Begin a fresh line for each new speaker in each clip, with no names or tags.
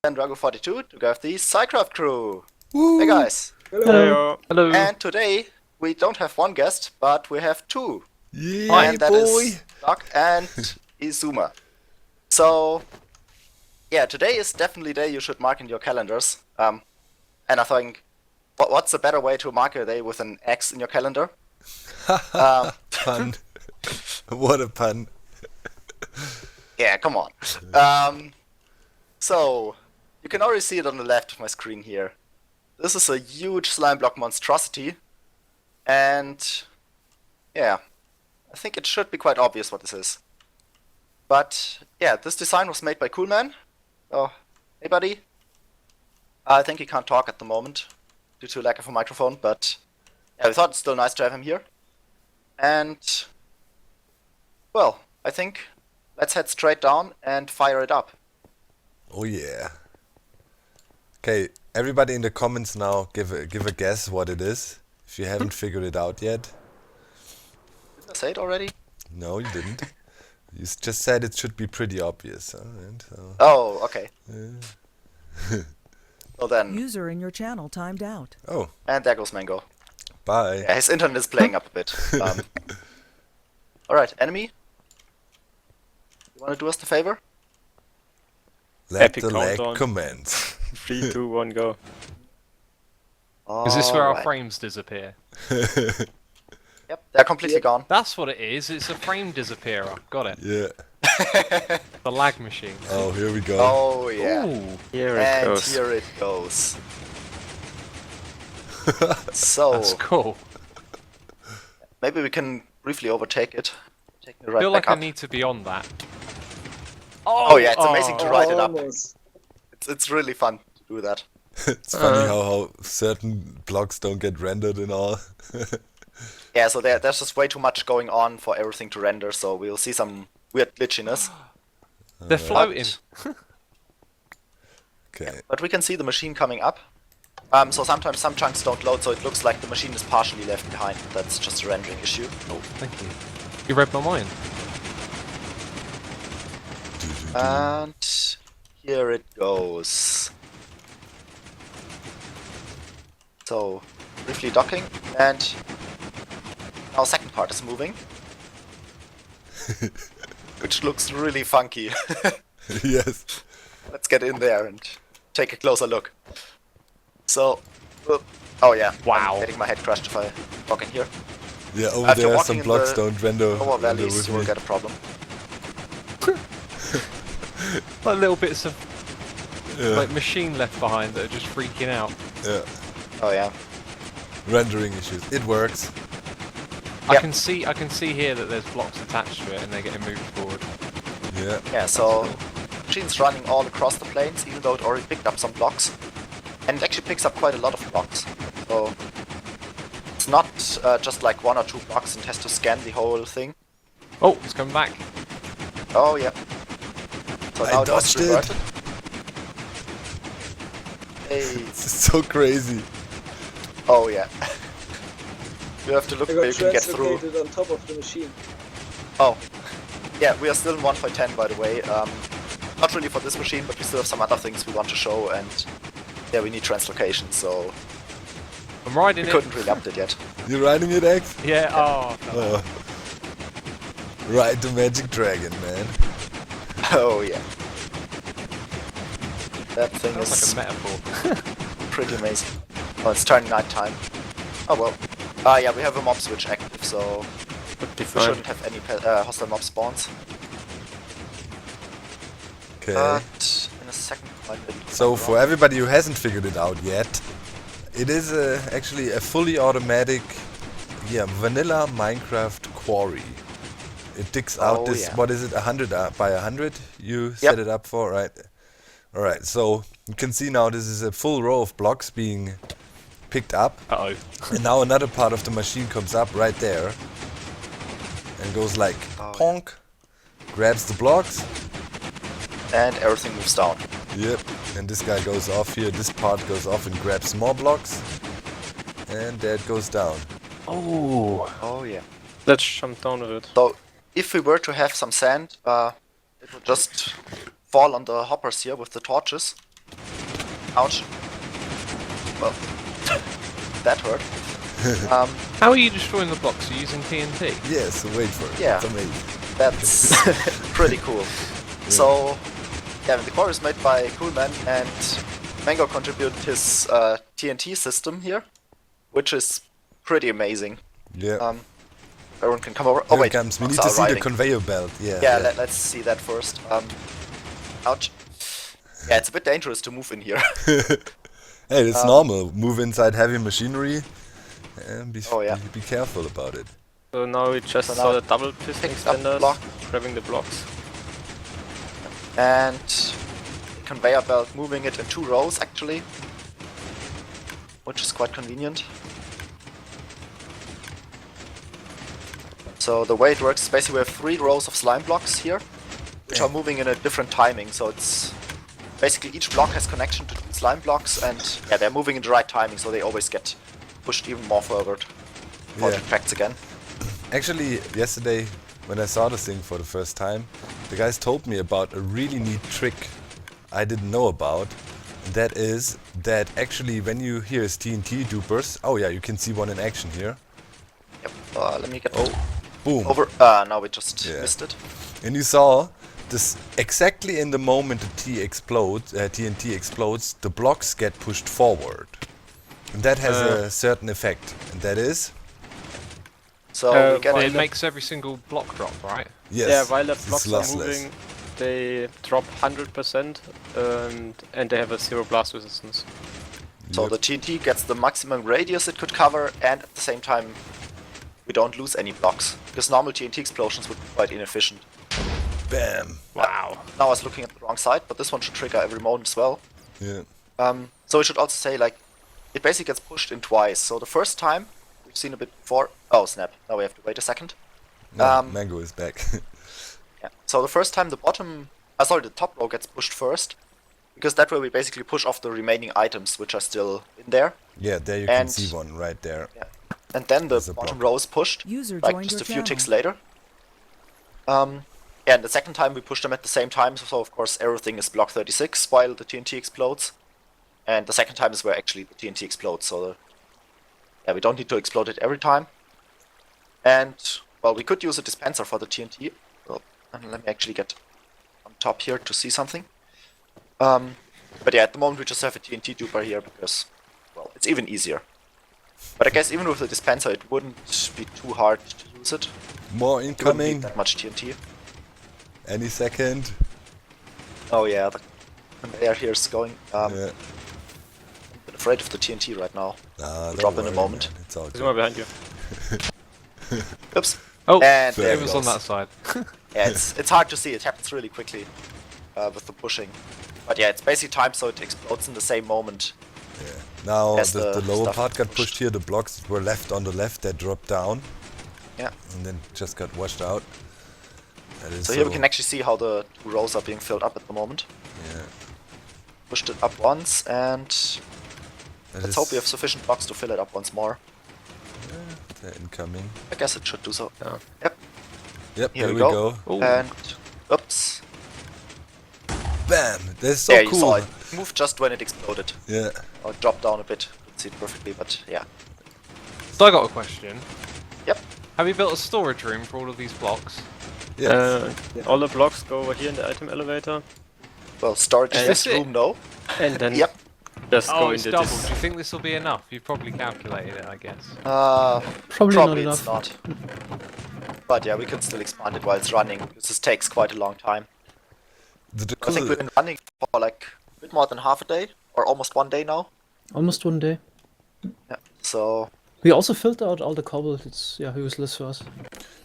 and Drago42 to go with the SciCraft crew.
Woo.
Hey guys.
Hello.
Hello.
And today we don't have one guest, but we have two.
Yeah,
And that
boy.
is Doc and Izuma. So, yeah, today is definitely a day you should mark in your calendars. And I think, what's a better way to mark a day with an X in your calendar?
Pun. What a pun.
Yeah, come on. So, you can already see it on the left of my screen here. This is a huge slime block monstrosity. And, yeah, I think it should be quite obvious what this is. But, yeah, this design was made by Coolman. Oh, hey buddy. I think he can't talk at the moment due to lack of a microphone, but yeah, we thought it's still nice to have him here. And, well, I think let's head straight down and fire it up.
Oh yeah. Okay, everybody in the comments now give a guess what it is. If you haven't figured it out yet.
Didn't I say it already?
No, you didn't. You just said it should be pretty obvious. Alright, so.
Oh, okay. Well then.
User in your channel timed out.
Oh,
And there goes Mango.
bye.
Yeah, his internet is playing up a bit. Alright, enemy? You wanna do us the favor?
Let
Epic
the lag
countdown.
commence.
3, 2, 1, go.
Is this where our
Alright.
frames disappear?
Yep, they're completely gone.
That's what it is. It's a frame disappearer. Got it.
Yeah.
The lag machine.
Oh, here we go.
Oh yeah.
Ooh.
Here it
And
goes.
here it goes. So,
That's cool.
maybe we can briefly overtake it. Taking it
I
right
feel
back
like I
up.
need to be on that.
Oh yeah, it's amazing to ride it up.
Almost.
It's really fun to do that.
It's funny how certain blocks don't get rendered and all.
Yeah, so there's just way too much going on for everything to render, so we'll see some weird glitchiness.
They're floating.
Okay.
But we can see the machine coming up. So sometimes some chunks don't load, so it looks like the machine is partially left behind. That's just a rendering issue.
Oh, thank you. You read my mind.
And here it goes. So, briefly docking, and our second part is moving. Which looks really funky.
Yes.
Let's get in there and take a closer look. So, oh yeah,
Wow.
I'm getting my head crushed if I walk in here.
Yeah, over
If you're
there
walking
some
in
blocks
the
don't render
lower valleys,
with
you will
me.
get a problem.
Like little bits of
Yeah.
like machine left behind that are just freaking out.
Yeah.
Oh yeah.
Rendering issues. It works.
I
Yep.
can see here that there's blocks attached to it and they're getting moved forward.
Yeah.
Yeah, so machine's running all across the planes, even though it already picked up some blocks. And it actually picks up quite a lot of blocks. So it's not just like one or two blocks and has to scan the whole thing.
Oh, it's coming back.
Oh yeah. So
I
now it was
dodged it.
reverted. Hey.
This is so crazy.
Oh yeah. You have to look
I
where
got
you can get through.
translocated on top of the machine.
Oh. Yeah, we are still in 1.10 by the way. Not really for this machine, but we still have some other things we want to show, and yeah, we need translocation, so
I'm riding
we
it.
couldn't really update yet.
You riding it, X?
Yeah. Oh.
Oh. Ride the magic dragon, man.
Oh yeah. That thing
Sounds
is
like a metaphor.
pretty amazing. Oh, it's turning night time. Oh well. Yeah, we have a mob switch active, so
Would be
we
fine.
shouldn't have any hostile mob spawns.
Okay.
But in a second, I might
So for everybody who hasn't figured it out yet, it is actually a fully automatic, vanilla Minecraft quarry. It digs out
Oh,
this,
yeah.
what is it, 100 by 100 you set it up for, right? Alright, so you can see now this is a full row of blocks being picked up.
Uh oh.
And now another part of the machine comes up right there. And goes like,
Oh,
ponk, grabs the blocks.
and everything moves down.
Yep, and this guy goes off here, this part goes off and grabs more blocks. And that goes down.
Oh,
Oh yeah.
let's jump down with it.
So if we were to have some sand, it would just fall on the hoppers here with the torches. Ouch. Well, that hurt.
How are you destroying the blocks? Are you using TNT?
Yes, wait for it.
Yeah.
It's amazing.
That's pretty cool. So, yeah, the core is made by Coolman, and Mango contributed his TNT system here, which is pretty amazing.
Yeah.
Everyone can come over.
Here
Oh
it
wait,
comes. We need
blocks
to
are
see the
arriving.
conveyor belt. Yeah.
Yeah, let's see that first. Ouch. Yeah, it's a bit dangerous to move in here.
Hey, it's normal. Move inside heavy machinery and
Oh, yeah.
be careful about it.
So now we just
So
saw
now
the double piston
picks up the
extenders,
block.
grabbing the blocks.
And conveyor belt moving it in 2 rows actually, which is quite convenient. So the way it works is basically we have 3 rows of slime blocks here, which are moving in a different timing. So it's basically each block has connection to 2 slime blocks, and yeah, they're moving in the right timing, so they always get pushed even more forward before it
Yeah.
retracts again.
Actually, yesterday when I saw this thing for the first time, the guys told me about a really neat trick I didn't know about. That is that actually when you hear TNT dupers, oh yeah, you can see one in action here.
Yep. Let me get
Boom.
over. Now we just
Yeah.
missed it.
And you saw this exactly in the moment the TNT explodes, the blocks get pushed forward. And that has a certain effect, and that is
So we get
It makes every single block drop, right?
yes.
Yeah, while the
it's
blocks are
lossless.
moving, they drop 100% and they have a 0 blast resistance.
So
Yep.
the TNT gets the maximum radius it could cover, and at the same time we don't lose any blocks, because normal TNT explosions would be quite inefficient.
Bam.
Wow.
Now I was looking at the wrong side, but this one should trigger every moment as well.
Yeah.
So we should also say, like, it basically gets pushed in twice. So the first time, we've seen a bit before. Oh snap, now we have to wait a second.
No, Mango is back.
Yeah. So the first time the the top row gets pushed first, because that way we basically push off the remaining items which are still in there.
Yeah, there you can
And-
see one right there.
Yeah. And then the
There's a
bottom
block.
row is pushed,
User
like
joined
just
your
a few
channel.
ticks later. Yeah, and the second time we push them at the same time, so of course everything is block 36 while the TNT explodes. And the second time is where actually the TNT explodes, so yeah, we don't need to explode it every time. And, well, we could use a dispenser for the TNT. Well, and let me actually get on top here to see something. But yeah, at the moment we just have a TNT duper here because, well, it's even easier. But I guess even with the dispenser it wouldn't be too hard to use it.
More
It wouldn't need
incoming.
that much TNT.
Any second.
Oh yeah, the conveyor here is going.
Yeah.
I'm a bit afraid of the TNT right now.
Don't
drop in a
worry,
moment.
man. It's all
There's one
good.
behind you.
Oops.
Oh,
And there
it was on
goes.
that side.
Yeah, it's hard to see. It happens really quickly with the pushing. But yeah, it's basically timed so it explodes in the same moment.
Yeah. Now
As
the
the
lower
stuff
part got
pushed.
pushed here. The blocks that were left on the left, they dropped down
Yeah.
and then just got washed out. That is
So here we can actually see how the 2 rows are being filled up at the moment.
Yeah.
Pushed it up once, and
That
let's
is
hope we have sufficient blocks to fill it up once more.
they're incoming.
I guess it should do so.
Yeah.
Yep.
Yep.
Here
Here
we
we
go.
go.
Ooh.
And oops.
Bam! That's so
Yeah, you
cool.
saw it. Moved just when it exploded.
Yeah.
Or it dropped down a bit. Couldn't see it perfectly, but yeah.
So I got a question.
Yep.
Have you built a storage room for all of these blocks?
Yeah.
All the blocks go over here in the item elevator,
Well, storage in
And
this
that's it.
room, no.
and then
Yep.
just go
Oh, it's
into
double.
this.
Do you think this will be enough? You've probably calculated it, I guess.
Probably it's not. But yeah, we could still expand it while it's running, because this takes quite a long time.
The
I think we've been running for like a bit more than half a day, or almost 1 day now.
Almost 1 day.
Yeah. So,
We also filtered out all the cobble. It's useless for us.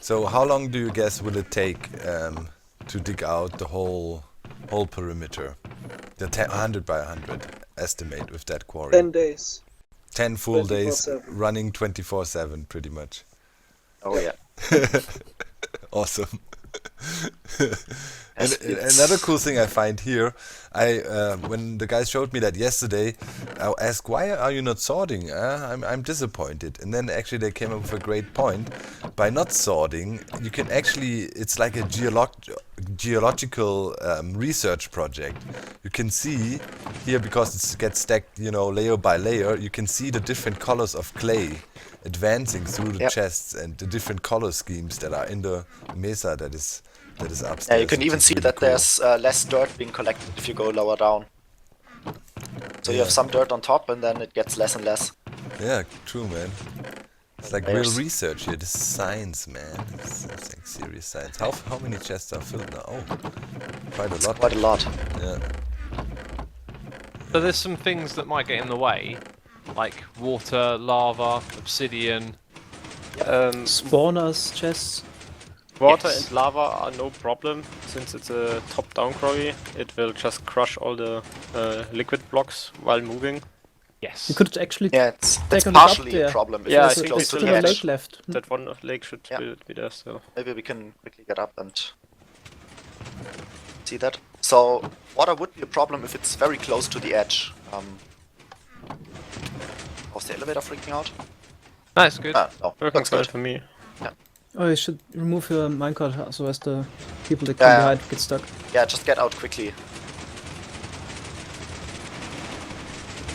So how long do you guess will it take to dig out the whole perimeter? The 100 by 100 estimate with that quarry.
10 days.
10 full days
24/7.
running 24/7 pretty much.
oh yeah.
Awesome.
Yes,
And
it's-
another cool thing I find here, when the guys showed me that yesterday, I asked, why are you not sorting? I'm disappointed. And then actually they came up with a great point. By not sorting, you can actually, it's like a geological research project. You can see here, because it gets stacked, you know, layer by layer, you can see the different colors of clay advancing through the
Yep.
chests and the different color schemes that are in the mesa that is upstairs.
Yeah, you can
which
even
is
see
really
that
cool.
there's less dirt being collected if you go lower down. So you have
Yeah.
some dirt on top, and then it gets less and less.
Yeah, true, man. It's like real
Layers.
research here. This is science, man. It's like serious science. How many chests are filled now? Oh, quite a lot.
Quite a lot.
Yeah.
So there's some things that might get in the way, like water, lava, obsidian.
Spawners, chests.
Water
Yes.
and lava are no problem, since it's a top-down quarry. It will just crush all the liquid blocks while moving.
Yes.
You could actually
Yeah, it's
take a look up
partially a
there.
problem if
Yeah,
it's
I think
close
it's
to
Still
the
a
edge.
lake left.
That one lake should
Yeah.
be there still.
Maybe we can quickly get up and see that. So water would be a problem if it's very close to the edge. Was the elevator freaking out?
That's good.
No,
Working
that's
fine
good.
for me.
Oh, you should remove your minecart so as the people that
Yeah,
come
yeah.
behind get stuck.
Yeah, just get out quickly.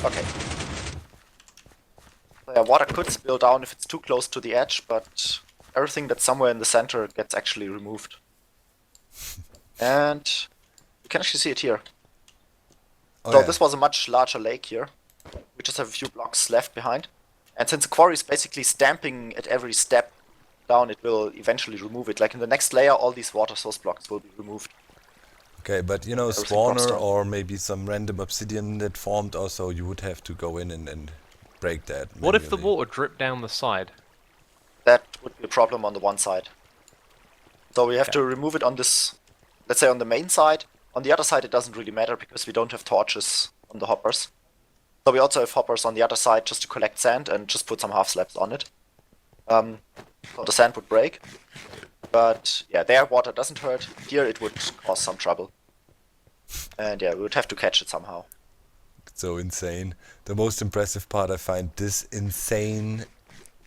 Okay. So yeah, water could spill down if it's too close to the edge, but everything that's somewhere in the center gets actually removed. And you can actually see it here.
Oh,
So
yeah.
this was a much larger lake here. We just have a few blocks left behind. And since the quarry is basically stamping at every step down, it will eventually remove it. Like in the next layer, all these water source blocks will be removed.
Okay, but you know,
Everything drops
spawner
down.
or maybe some random obsidian that formed also, you would have to go in and break that.
What if the
manually.
water dripped down the side?
That would be a problem on the one side. So we have to remove it on this, let's say on the main side. On the other side, it doesn't really matter because we don't have torches on the hoppers. So we also have hoppers on the other side just to collect sand and just put some half slabs on it. So the sand would break. But yeah, there water doesn't hurt. Here it would cause some trouble. And yeah, we would have to catch it somehow.
So insane. The most impressive part, I find this insane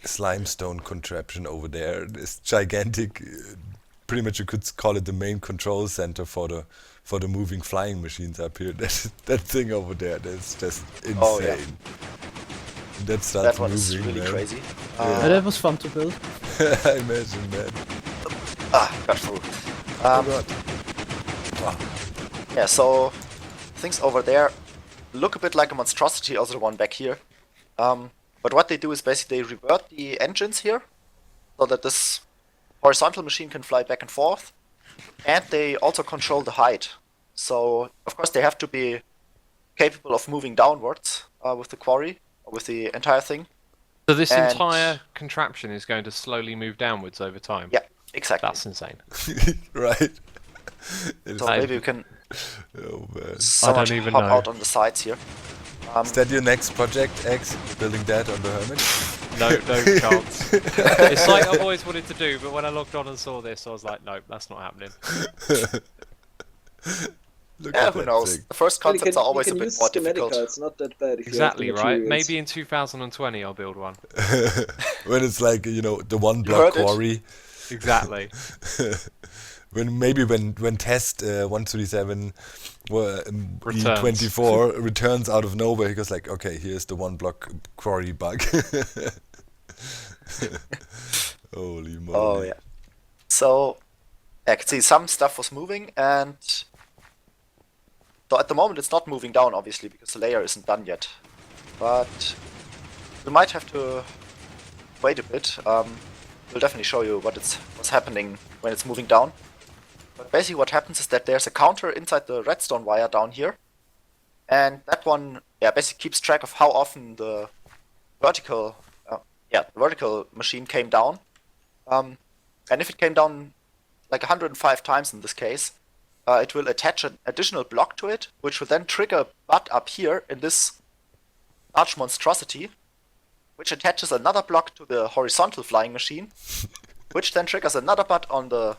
slimestone contraption over there. This gigantic, pretty much you could call it the main control center for the moving flying machines up here. That thing over there, that's just insane.
Oh, yeah.
That starts
That one is
moving,
really
man.
crazy.
Yeah, that was fun to build.
I imagine, man.
Got through.
Oh god.
Yeah, so things over there look a bit like a monstrosity, also the one back here. But what they do is basically they revert the engines here, so that this horizontal machine can fly back and forth, and they also control the height. So of course they have to be capable of moving downwards with the quarry, or with the entire thing.
So this
And-
entire contraption is going to slowly move downwards over time.
Yeah, exactly.
That's insane.
Right. It's
So maybe we can
oh man.
somewhat
even
hop
know.
out on the sides here.
Is that your next project, X? Building that on the Hermit?
No chance. It's like I've always wanted to do, but when I logged on and saw this, I was like, nope, that's not happening.
Look
Yeah,
at
who
that
knows?
thing.
The first
Well, you
concepts
can-
are always
you
a
can
bit
use
more
Schematica,
difficult.
It's not that bad if
Exactly
you have the
right.
materials.
Maybe in 2020 I'll build one.
When it's like, you know, the one
You
block
heard it.
quarry.
Exactly.
When test 137
Returns.
E24 returns out of nowhere, he goes like, okay, here's the one block quarry bug. Holy moly.
Oh yeah. So I can see some stuff was moving, and so at the moment it's not moving down, obviously, because the layer isn't done yet. But we might have to wait a bit. We'll definitely show you what's happening when it's moving down. But basically what happens is that there's a counter inside the redstone wire down here, and that one basically keeps track of how often the vertical machine came down. And if it came down like 105 times in this case, it will attach an additional block to it, which will then trigger a butt up here in this large monstrosity, which attaches another block to the horizontal flying machine, which then triggers another butt on the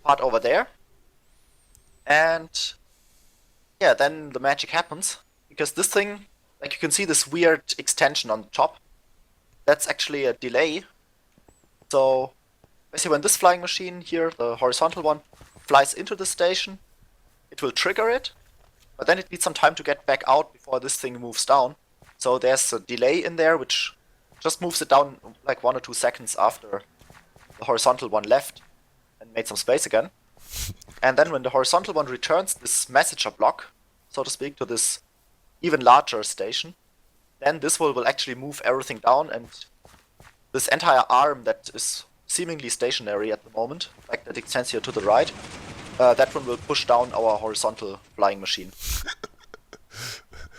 part over there. And yeah, then the magic happens, because this thing, like you can see this weird extension on the top, that's actually a delay. So basically when this flying machine here, the horizontal one, flies into the station, it will trigger it, but then it needs some time to get back out before this thing moves down. So there's a delay in there which just moves it down like 1 or 2 seconds after the horizontal one left and made some space again. And then when the horizontal one returns this messenger block, so to speak, to this even larger station, then this will actually move everything down, and this entire arm that is seemingly stationary at the moment, like that extends here to the right, that one will push down our horizontal flying machine.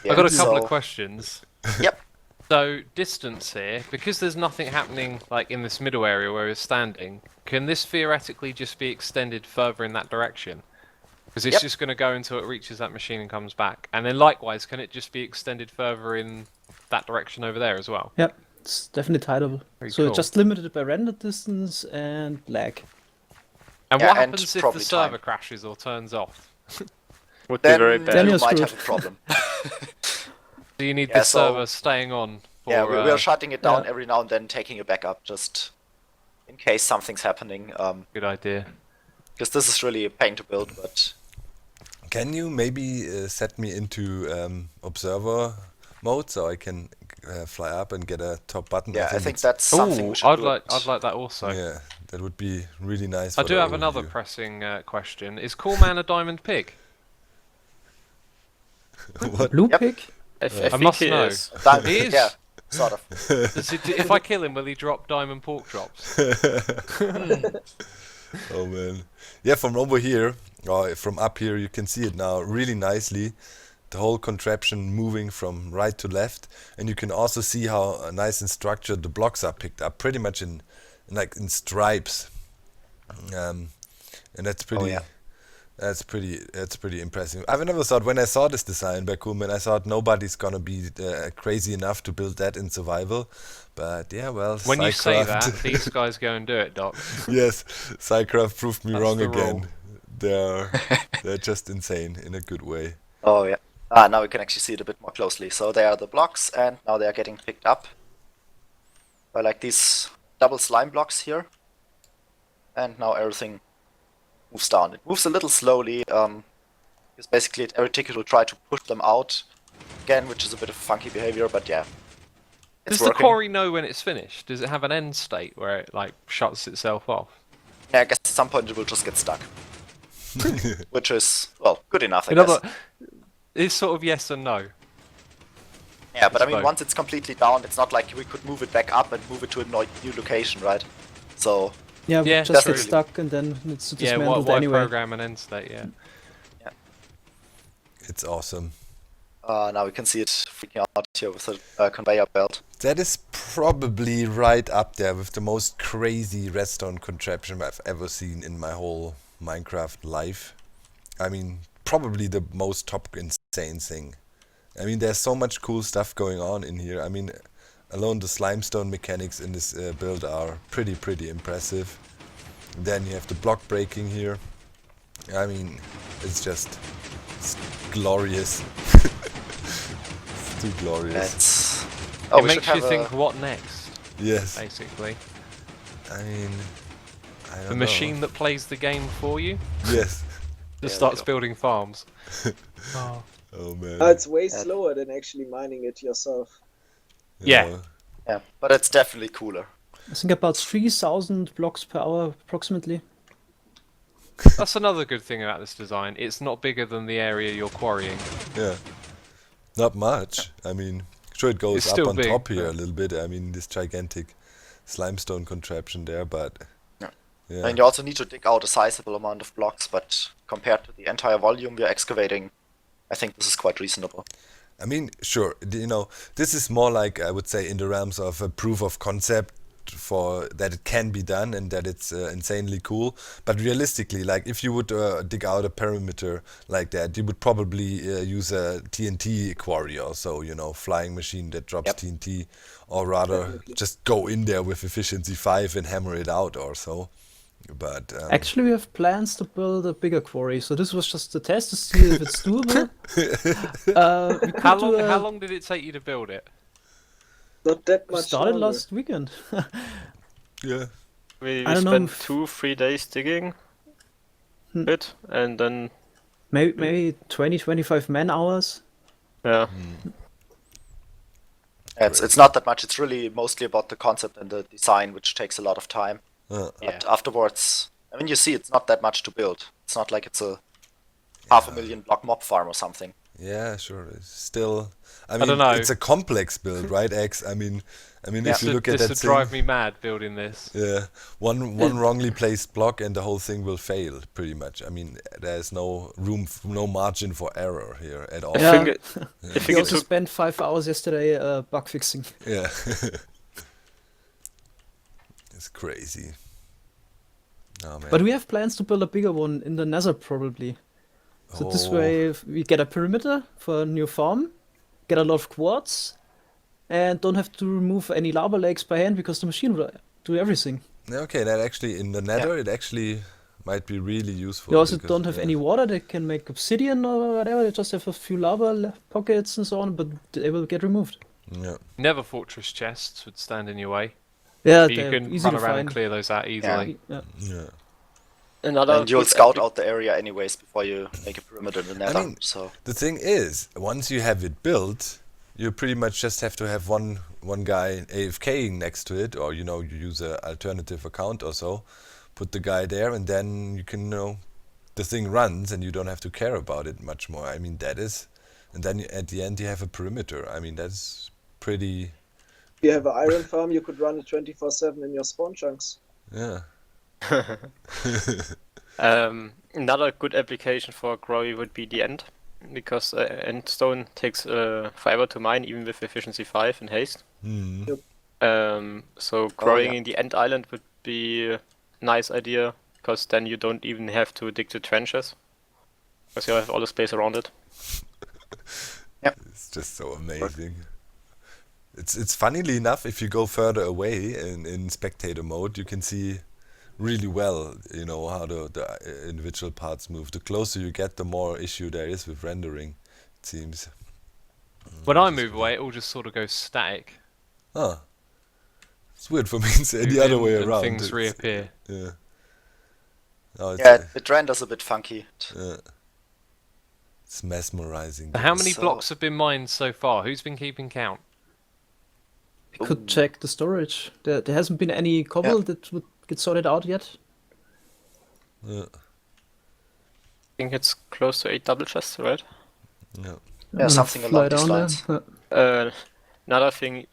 I've got a couple of
so-
questions.
Yep.
So, distance here, because there's nothing happening like in this middle area where we're standing, can this theoretically just be extended further in that direction? Because it's
Yep.
just going to go until it reaches that machine and comes back. And then likewise, can it just be extended further in that direction over there as well?
Yep, it's definitely tidable.
Very
So
cool.
it's just limited by render distance and lag.
And
Yeah,
what
and
happens if the
probably
server
time.
crashes or turns off?
Would be
Then
very
you
bad.
Then you're
might
screwed.
have a problem.
Do you need
Yeah,
the
so-
server staying on? For,
Yeah, we're shutting it down
yeah.
every now and then, taking a backup just in case something's happening.
Good idea.
Because this is really a pain to build, but
Can you maybe set me into observer mode so I can fly up and get a top button?
yeah, I think
it's-
that's something
Oh,
we should
I'd
do.
like that also.
Yeah, that would be really nice.
I
for
do
the
have another
overview.
pressing question. Is Coolman a diamond pig?
What?
Blue
Yep.
pig?
I think
must
he
know.
is.
Diamond,
He is.
Yeah, sort of.
If I kill him, will he drop diamond pork chops?
Oh man. Yeah, from over here, or from up here, you can see it now really nicely. The whole contraption moving from right to left, and you can also see how nice and structured the blocks are picked up, pretty much in like in stripes. And that's pretty.
yeah.
That's pretty impressive. I've never thought, when I saw this design by Koolman, I thought nobody's gonna be crazy enough to build that in survival. But yeah, well,
When you say
SciCraft-
that, these guys go and do it, Doc.
yes, SciCraft proved me
That's
wrong
the rule.
again. They're just insane in a good way.
Oh yeah. Now we can actually see it a bit more closely. So they are the blocks, and now they are getting picked up by like these double slime blocks here. And now everything moves down. It moves a little slowly, because basically every ticket will try to push them out again, which is a bit of funky behavior, but yeah. It's
Does the
working.
quarry know when it's finished? Does it have an end state where it like shuts itself off?
Yeah, I guess at some point it will just get stuck. Which is, well, good enough, I
In
guess.
other, it's sort of yes and no.
Yeah, but I mean,
both.
once it's completely down, it's not like we could move it back up and move it to a new location, right? So,
Yeah,
Yeah,
just
that's
get
really-
stuck and then it's
Yeah,
dismantled
why
anyway.
program an end state? Yeah.
It's awesome.
now we can see it freaking out here with the conveyor belt.
That is probably right up there with the most crazy redstone contraption I've ever seen in my whole Minecraft life. I mean, probably the most top insane thing. I mean, there's so much cool stuff going on in here. I mean, alone the slimestone mechanics in this build are pretty impressive. Then you have the block breaking here. I mean, it's glorious. It's too glorious.
It's...
It
we should
makes you
have
think, what next?
Yes.
Basically,
I mean, I don't
the
know.
machine that plays the game for you
Yes.
just
Yeah,
starts
we
building farms. Oh.
Oh man.
It's way slower than actually mining it yourself.
Yeah.
Yeah, but it's definitely cooler.
I think about 3,000 blocks per hour approximately.
That's another good thing about this design. It's not bigger than the area you're quarrying.
Yeah. Not much. I mean, sure it goes
It's
up
still
on
big,
top here
but-
a little bit. I mean, this gigantic slimestone contraption there, but
Yeah.
yeah.
And you also need to dig out a sizable amount of blocks, but compared to the entire volume we are excavating, I think this is quite reasonable.
I mean, sure, this is more like, I would say, in the realms of a proof of concept for that it can be done and that it's insanely cool. But realistically, like if you would dig out a perimeter like that, you would probably use a TNT quarry or so, flying machine that drops
Yep.
TNT, or rather
Definitely.
just go in there with efficiency 5 and hammer it out or so. But
Actually, we have plans to build a bigger quarry, so this was just a test to see if it's doable. We could
How
do
long?
a-
How long did it take you to build it?
Not that
we
much
started
longer.
last weekend.
yeah,
We
I don't know
spent
if-
2-3 days digging. bit, and then
Maybe 20-25 man hours.
yeah.
It's not that much. It's really mostly about the concept and the design, which takes a lot of time.
Uh,
But afterwards, I mean, you see, it's not that much to build. It's not like it's a 500,000 block mob farm or something.
yeah, sure. It's still, I
don't
mean,
know.
it's a complex build, right, X? I mean, if you look at
This
that
would
thing,
drive me mad building this.
yeah, one wrongly placed block and the whole thing will fail, pretty much. I mean, there's no room, no margin for error here at all.
I
Yeah.
think I
We
think it
also
took
spent 5 hours yesterday bug fixing.
Yeah. It's crazy. Oh man.
But we have plans to build a bigger one in the Nether probably. So this way we get a perimeter for a new farm, get a lot of quartz, and don't have to remove any lava lakes by hand because the machine will do everything.
Okay, that actually in the Nether it actually might be really useful.
You also
because-
don't have
yeah.
any water, they can make obsidian or whatever, they just have a few lava pockets and so on, but they will get removed.
Yeah.
Nether fortress chests would stand in your way.
Yeah,
But you
they're
can
easy
run
to
around and
find.
clear those out easily.
Yeah.
Yeah.
another.
And you'll
good
scout
appli-
out the area anyways before you make a perimeter in the nether.
mean-
So
The thing is, once you have it built, you pretty much just have to have one guy AFKing next to it, or you use an alternative account or so, put the guy there, and then you can the thing runs, and you don't have to care about it much more. I mean that is, and then at the end you have a perimeter. I mean that's pretty.
If you have an iron farm, you could run it 24/7 in your spawn chunks.
Yeah.
Another good application for Quarry would be the end, because endstone takes forever to mine, even with efficiency 5 and haste. So quarrying in the end island would be a nice idea, because then you don't even have to dig the trenches, because you have all the space around it.
It's just so amazing. It's funnily enough, if you go further away in spectator mode, you can see really well, how the individual parts move. The closer you get, the more issue there is with rendering, it seems.
When I move away, it all just sort of goes static.
Ah. It's weird for me, it's the
Move
other
in
way
and
around.
things
It's-
reappear.
Yeah. Oh, it's,
yeah, it renders a bit funky.
it's mesmerizing.
How many
So-
blocks have been mined so far? Who's been keeping count?
We could check the storage. There hasn't been any cobble that would get sorted out yet.
Yeah.
I think it's close to 8 double chests, right?
Yeah.
Yeah,
I'm gonna
something
fly
along these
down there.
lines.
Another thing,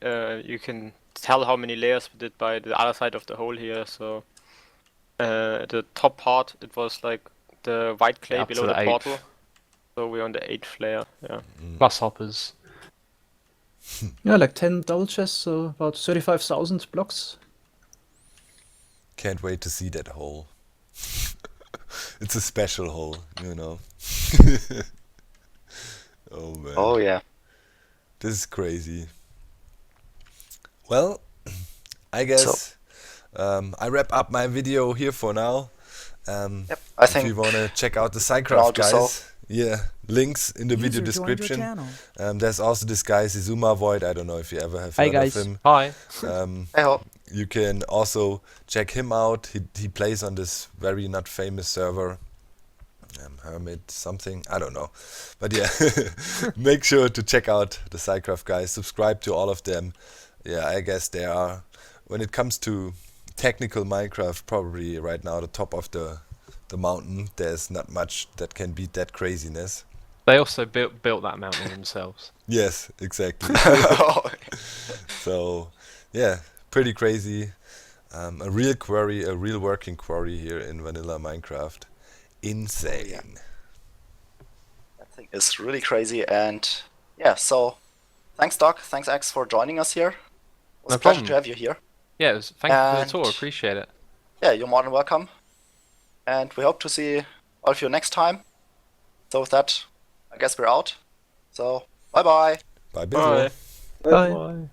you can tell how many layers we did by the other side of the hole here. So the top part, it was like the white clay
Up to
below
the
the
eighth.
portal. So we're on the 8th layer. Yeah.
Plus hoppers.
Yeah, like 10 double chests, so about 35,000 blocks.
Can't wait to see that hole. It's a special hole, Oh man.
Oh yeah.
This is crazy. Well, I guess I wrap up my video here for now.
Yep. I
If
think
you want to check out the
Proud
SciCraft
to
guys,
solve.
yeah, links in the video
User joined your
description.
channel.
There's also this guy Izuma Void. I don't know if you ever have
Hi,
heard
guys.
of him.
Hi.
hey ho.
You can also check him out. He plays on this very not famous server, Hermit something, I don't know. But yeah, make sure to check out the SciCraft guys. Subscribe to all of them. Yeah, I guess they are, when it comes to technical Minecraft, probably right now the top of the mountain. There's not much that can beat that craziness.
They also built that mountain themselves.
Yes, exactly. So, yeah, pretty crazy. A real quarry, a real working quarry here in vanilla Minecraft. Insane.
That thing is really crazy, and yeah, so thanks Doc, thanks X for joining us here. It was
No
a pleasure
problem.
to have you here.
Yeah, thank you for the
And-
tour. Appreciate it.
Yeah, you're more than welcome. And we hope to see all of you next time. So with that, I guess we're out. So bye bye.
Bye, Bizzle.
Bye.
Bye.
Bye.